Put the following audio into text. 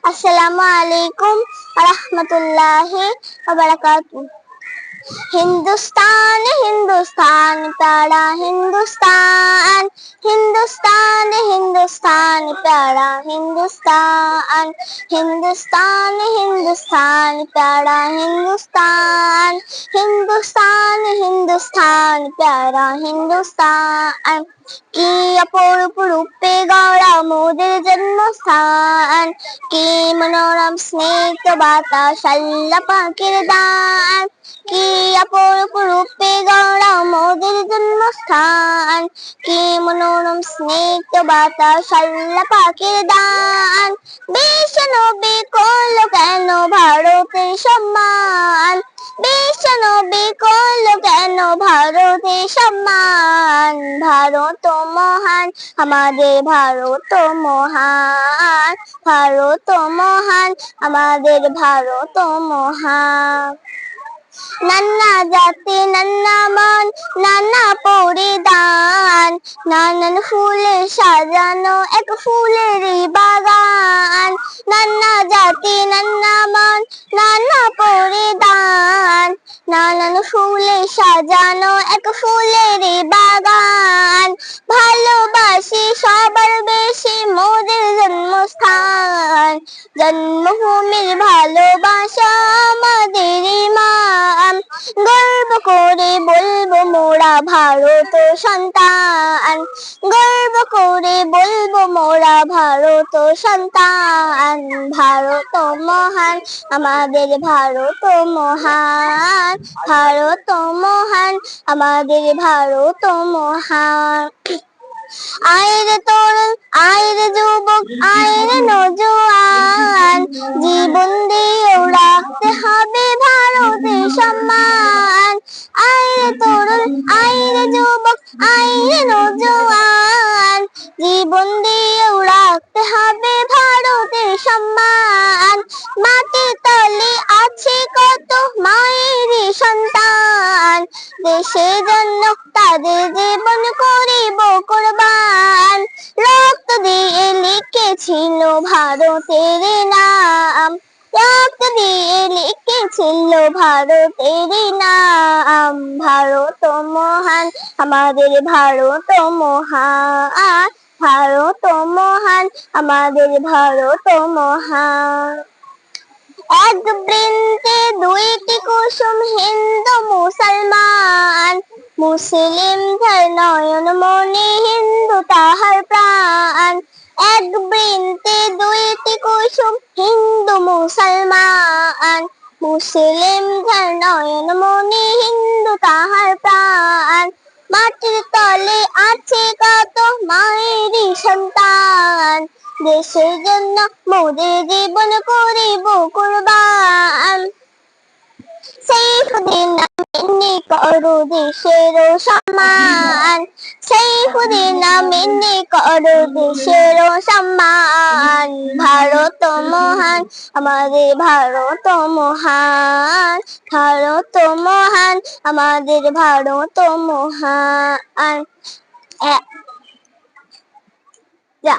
আসসালামু আলাইকুম ওয়া রাহমাতুল্লাহি ওয়া বারাকাতুহু। हिंदुस्तान हिंदुस्तान प्यारा हिंदुस्तान, हिंदुस्तान हिंदुस्तान प्यारा हिंदुस्तान, हिंदुस्तान हिंदुस्तान प्यारा हिंदुस्तान, हिंदुस्तान हिंदुस्तान प्यारा हिंदुस्तान। কি অপরূপ রূপে গড়া মোদের জন্মস্থান, কি মনোরম স্নিগ্ধ বাতাস আল্লাহ পাকের দান। কি অপরূপ রূপে গড়া মোদের জন্মস্থান, কি মনোরম স্নিগ্ধ বাতাস আল্লাহ পাকের দান। বিশ্ব নবী করলো কেন ভারতের সম্মান, বিশ্ব নবী করলো কেন ভারতের সম্মান। ভারত মহান আমাদের ভারত মহান, ভারত মহান আমাদের ভারত মহান। নানা জাতি নানা মন নানা পরিধান, নানান ফুলে সাজানো এক ফুলেরই বাগান। নানা জাতি নানা মন নানা পরিধান, নানান ফুলে সাজানো এক ফুলেরই বাগান। ভালোবাসি সবার বেশি মোদের জন্মস্থান, জন্মভূমির ভালোবাসা আমাদের ইমান। গর্ব করে বলবো মোরা ভারত সন্তান, গর্ব করে বলবো মোরা ভারত সন্তান। ভারত মহান আমাদের ভারত মহান, ভারত মহান আমাদের ভারত মহান। আইরে তরুণ আইরে যুবক আইরে নওজোয়ান, জীবন দিয়েও রাখতে হবে ভারতের সম্মান। আইরে তরুণ আইরে যুবক আইরে নওজোয়ান, জীবন দিয়েও রাখতে হবে ভারতের সম্মান। মাটির তলে আছে কত মায়েরই সন্তান, দেশের জন্য তাদের জীবন করিব কুরবান। রক্ত দিয়ে লিখেছিল ভারতের নাম, রক্ত দিয়ে লিখেছিল ভারতের নাম। ভারত মহান আমাদের ভারত মহান, ভারত মহান আমাদের ভারত মহান। এক বৃন্তে দুইটি কুসুম হিন্দু মুসলমান, মুসলিম তার নয়ন মনে হিন্দু তাহার প্রাণ। এক বৃন্তে দুইটি কুসুম হিন্দু মুসলমান, মুসলিম তার নয়ন মনে হিন্দু তাহার প্রাণ। মাটির তলে আছে কত মায়েরই সন্তান, দেশের জন্য মোদের জীবন করিব কুরবান। সাইফুদ্দিন আমিনী করো দেশের সম্মান, সাইফুদ্দিন আমিনী করো দেশের সম্মান। ভারত মহান আমাদের ভারত মহান, ভারত মহান আমাদের ভারত মহান।